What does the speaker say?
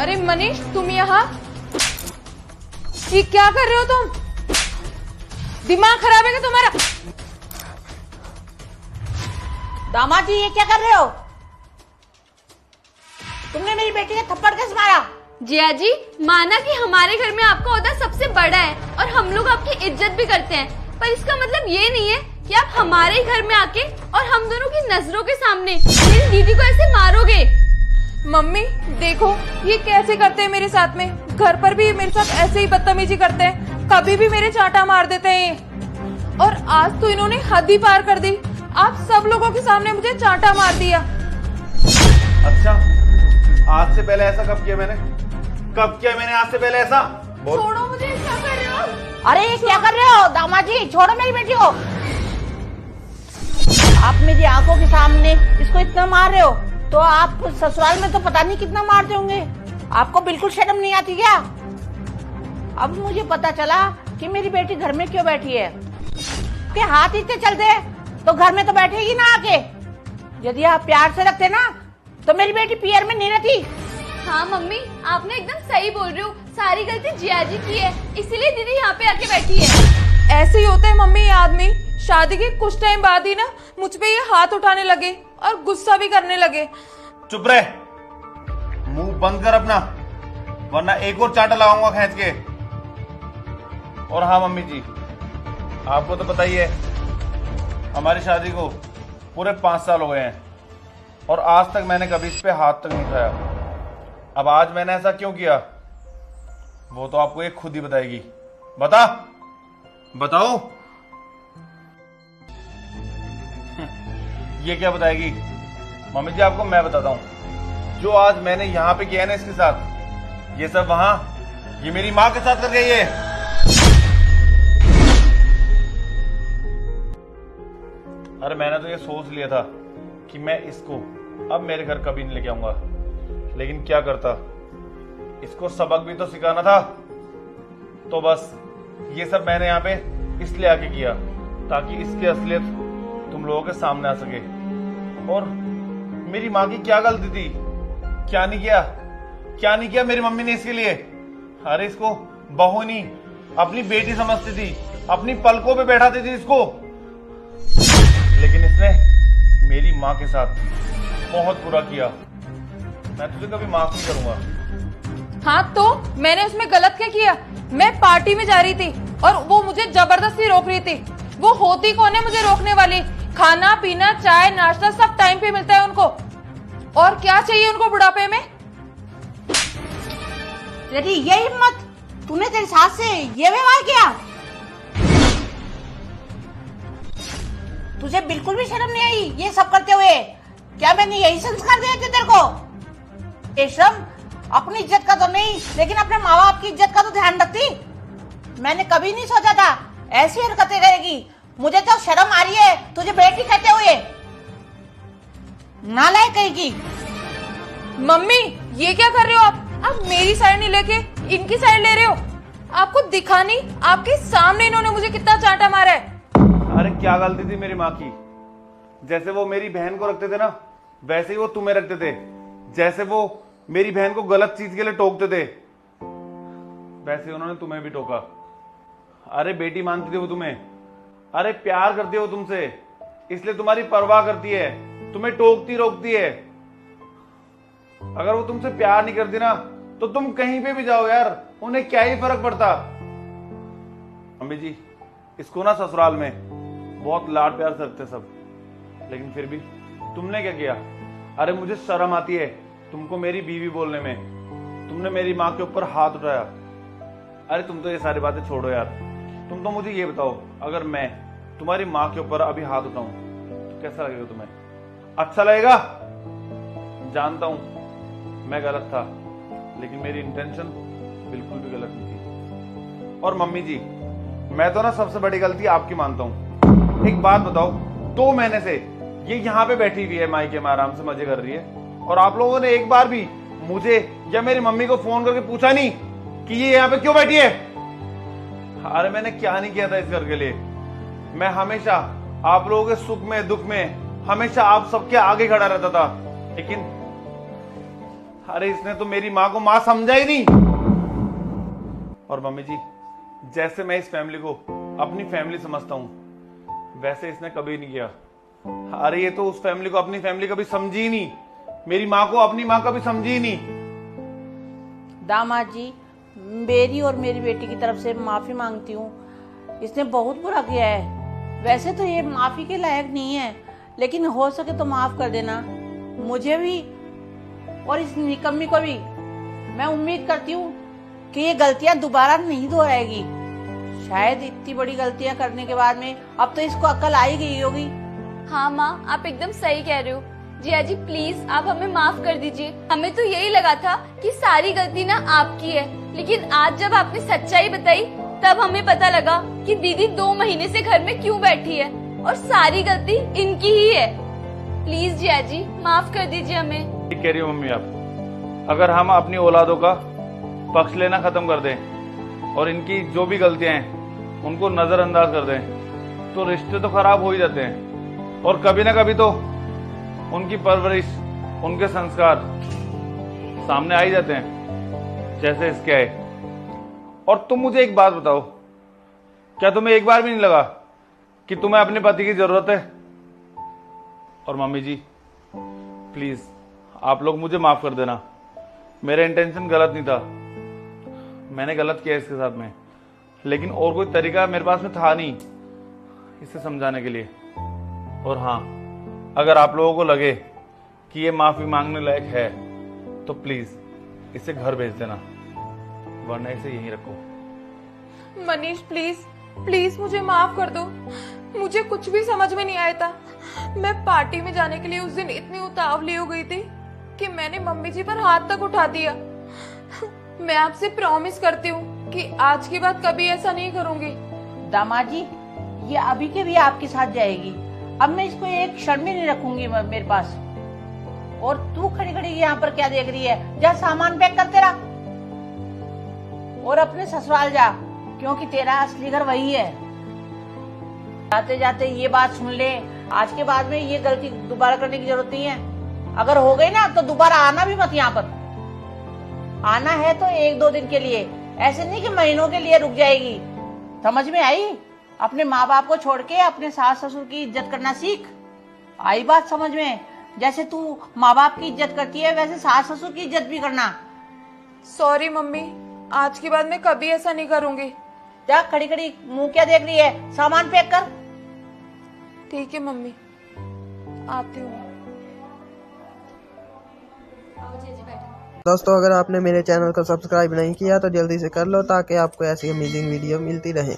अरे मनीष, तुम यहाँ ये क्या कर रहे हो तुम? दिमाग खराब है क्या तुम्हारा? दामाद जी, ये क्या कर रहे हो? तुमने मेरी बेटी के थप्पड़ कैसे मारा? जिया जी, माना कि हमारे घर में आपका ओहदा सबसे बड़ा है और हम लोग आपकी इज्जत भी करते हैं, पर इसका मतलब ये नहीं है कि आप हमारे घर में आके और हम दोनों की नजरों के सामने मेरी दीदी को ऐसे मारोगे। मम्मी देखो, ये कैसे करते हैं मेरे साथ में। घर पर भी मेरे साथ ऐसे ही बदतमीजी करते हैं, कभी भी मेरे चांटा मार देते हैं ये। और आज तो इन्होंने हद ही पार कर दी। आप सब लोगों के सामने मुझे चांटा मार दिया। अच्छा, आज से पहले ऐसा कब किया मैंने? कब किया मैंने आज से पहले ऐसा? छोड़ो मुझे, क्या कर रहे हो? अरे ये क्या कर रहे हो दामाद जी? छोड़ो मेरी बेटी को। आप मेरी आंखों के सामने इसको इतना मार रहे हो तो आप ससुराल में तो पता नहीं कितना मारते होंगे। आपको बिल्कुल शर्म नहीं आती क्या? अब मुझे पता चला कि मेरी बेटी घर में क्यों बैठी है। के हाथ इतने चलते हैं तो घर में तो बैठेगी ना आके। यदि आप प्यार से रखते ना तो मेरी बेटी पियर में नहीं रहती। हाँ मम्मी, आपने एकदम सही बोल रही हो। सारी गलती जिया जी की है, इसीलिए दीदी यहाँ पे आके बैठी है। ऐसे ही होता है मम्मी, ये आदमी शादी के कुछ टाइम बाद ही ना मुझ पे ये हाथ उठाने लगे और गुस्सा भी करने लगे। चुप रहे, मुंह बंद कर अपना, वरना एक और चांटा लगाऊंगा खींच के। और हाँ मम्मी जी, आपको तो पता ही है हमारी शादी को पूरे 5 साल हो गए हैं और आज तक मैंने कभी इस पे हाथ तक नहीं उठाया। अब आज मैंने ऐसा क्यों किया वो तो आपको एक खुद ही बताएगी। बताओ। ये क्या बताएगी? मम्मी जी आपको मैं बताता हूं, जो आज मैंने यहां पे किया है ना इसके साथ, ये सब वहां ये मेरी मां के साथ कर गई है। अरे मैंने तो ये सोच लिया था कि मैं इसको अब मेरे घर कभी नहीं लेके आऊंगा, लेकिन क्या करता, इसको सबक भी तो सिखाना था। तो बस ये सब मैंने यहाँ पे इसलिए आके किया ताकि इसकी असलियत तुम लोगों के सामने आ सके। और मेरी माँ की क्या गलती थी? क्या नहीं किया मेरी मम्मी ने इसके लिए। अरे इसको बहू नहीं अपनी बेटी समझती थी, अपनी पलकों पे बैठाती थी इसको, लेकिन इसने मेरी माँ के साथ बहुत बुरा किया। मैं तुझे कभी माफ नहीं करूंगा। हाँ तो मैंने उसमें गलत क्या किया? मैं पार्टी में जा रही थी और वो मुझे जबरदस्ती रोक रही थी। वो होती कौन है मुझे रोकने वाली? खाना पीना चाय नाश्ता सब टाइम पे मिलता है उनको, और क्या चाहिए उनको बुढ़ापे में? यदि ये हिम्मत, तूने तेरे सास से ये व्यवहार किया? तुझे बिल्कुल भी शर्म नहीं आई ये सब करते हुए? क्या मैंने यही संस्कार दिए थे तेरे को? रेशम, अपनी इज्जत का तो नहीं लेकिन अपने माँ बाप की इज्जत का तो ध्यान रखती। मैंने कभी नहीं सोचा था ऐसी हरकतें करेगी। मुझे तो शर्म आ रही है तुझे बेटी कहते हुए। नालायक कहेगी। मम्मी ये क्या कर रहे हो आप मेरी साइड नहीं लेके इनकी साइड ले रहे हो। आपको दिखा नहीं, आपके सामने इन्होंने मुझे कितना चांटा मारा है। अरे क्या गलती थी मेरी माँ की? जैसे वो मेरी बहन को रखते थे ना, वैसे ही वो तुम्हें रखते थे। जैसे वो मेरी बहन को गलत चीज के लिए टोकते थे, वैसे उन्होंने तुम्हें भी टोका। अरे बेटी मानती थी वो तुम्हें, अरे प्यार करती है वो तुमसे, इसलिए तुम्हारी परवाह करती है, तुम्हें टोकती रोकती है। अगर वो तुमसे प्यार नहीं करती ना तो तुम कहीं पे भी जाओ यार, उन्हें क्या ही फर्क पड़ता। मम्मी जी, इसको ना ससुराल में बहुत लाड प्यार से रखते सब, लेकिन फिर भी तुमने क्या किया? अरे मुझे शर्म आती है तुमको मेरी बीवी बोलने में। तुमने मेरी माँ के ऊपर हाथ उठाया। अरे तुम तो ये सारी बातें छोड़ो यार, तुम तो मुझे ये बताओ, अगर मैं तुम्हारी माँ के ऊपर अभी हाथ उठाऊं तो कैसा लगेगा तुम्हें? अच्छा लगेगा? जानता हूं मैं गलत था, लेकिन मेरी इंटेंशन बिल्कुल भी गलत नहीं थी। और मम्मी जी, मैं तो ना सबसे बड़ी गलती आपकी मानता हूं। एक बात बताओ, 2 महीने से ये यहाँ पे बैठी हुई है मायके में, आराम से मजे कर रही है, और आप लोगों ने एक बार भी मुझे या मेरी मम्मी को फोन करके पूछा नहीं कि ये यहाँ पे क्यों बैठी है? अरे मैंने क्या नहीं किया था इस घर के लिए। मैं हमेशा आप लोगों के सुख में दुख में हमेशा आप सबके आगे खड़ा रहता था, लेकिन अरे इसने तो मेरी माँ को माँ समझा ही नहीं। और मम्मी जी, जैसे मैं इस फैमिली को अपनी फैमिली समझता हूँ, वैसे इसने कभी नहीं किया। अरे ये तो उस फैमिली को अपनी फैमिली कभी समझी ही नहीं, मेरी माँ को अपनी माँ कभी समझी ही नहीं। दामाद जी, मेरी और मेरी बेटी की तरफ से माफी मांगती हूँ। इसने बहुत बुरा किया है। वैसे तो ये माफी के लायक नहीं है, लेकिन हो सके तो माफ कर देना मुझे भी और इस निकम्मी को भी। मैं उम्मीद करती हूँ कि ये गलतियां दोबारा नहीं दोहराएगी। शायद इतनी बड़ी गलतियां करने के बाद में अब तो इसको अक्ल आ ही गई होगी। हाँ माँ, आप एकदम सही कह रहे हो। जिया जी प्लीज आप हमें माफ कर दीजिए। हमें तो यही लगा था कि सारी गलती ना आपकी है, लेकिन आज जब आपने सच्चाई बताई तब हमें पता लगा कि दीदी 2 महीने से घर में क्यों बैठी है और सारी गलती इनकी ही है। प्लीज जिया जी माफ कर दीजिए हमें। ठीक कह रही हो मम्मी आप। अगर हम अपनी औलादों का पक्ष लेना खत्म कर दें और इनकी जो भी गलतियां हैं उनको नजरअंदाज कर दें, तो रिश्ते तो खराब हो ही जाते हैं और कभी ना कभी तो उनकी परवरिश, उनके संस्कार सामने आ ही जाते हैं, जैसे इसके आए। और तुम मुझे एक बात बताओ, क्या तुम्हें एक बार भी नहीं लगा कि तुम्हें अपने पति की जरूरत है? और मम्मी जी प्लीज आप लोग मुझे माफ कर देना, मेरा इंटेंशन गलत नहीं था, मैंने गलत किया इसके साथ में, लेकिन और कोई तरीका मेरे पास में था नहीं इसे समझाने के लिए। और हाँ, अगर आप लोगों को लगे कि ये माफी मांगने लायक है तो प्लीज इसे घर भेज देना, वरना इसे यहीं रखो। मनीष प्लीज प्लीज मुझे माफ कर दो। मुझे कुछ भी समझ में नहीं आया था। मैं पार्टी में जाने के लिए उस दिन इतनी उतावली हो गई थी कि मैंने मम्मी जी पर हाथ तक उठा दिया। मैं आपसे प्रॉमिस करती हूँ कि आज के बाद कभी ऐसा नहीं करूंगी। दामाद जी, ये अभी के भी आपके साथ जाएगी। अब मैं इसको एक क्षण भी नहीं रखूंगी मेरे पास। और तू खड़ी खड़ी यहाँ पर क्या देख रही है? जा सामान पैक कर तेरा और अपने ससुराल जा, क्योंकि तेरा असली घर वही है। जाते जाते ये बात सुन ले, आज के बाद में ये गलती दोबारा करने की जरूरत नहीं है। अगर हो गई ना तो दोबारा आना भी मत। यहाँ पर आना है तो 1-2 दिन के लिए, ऐसे नहीं कि महीनों के लिए रुक जाएगी। समझ में आई? अपने माँ बाप को छोड़ के अपने सास ससुर की इज्जत करना सीख। आई बात समझ में? जैसे तू माँ बाप की इज्जत करती है वैसे सास ससुर की इज्जत भी करना। सॉरी मम्मी, आज के बाद मैं कभी ऐसा नहीं करूंगी। जा खड़ी खड़ी मुंह क्या देख रही है? सामान पैक कर। ठीक है मम्मी, आती हूँ। दोस्तों, अगर आपने मेरे चैनल को सब्सक्राइब नहीं किया तो जल्दी से कर लो, ताकि आपको ऐसी अमेजिंग वीडियो मिलती रहे।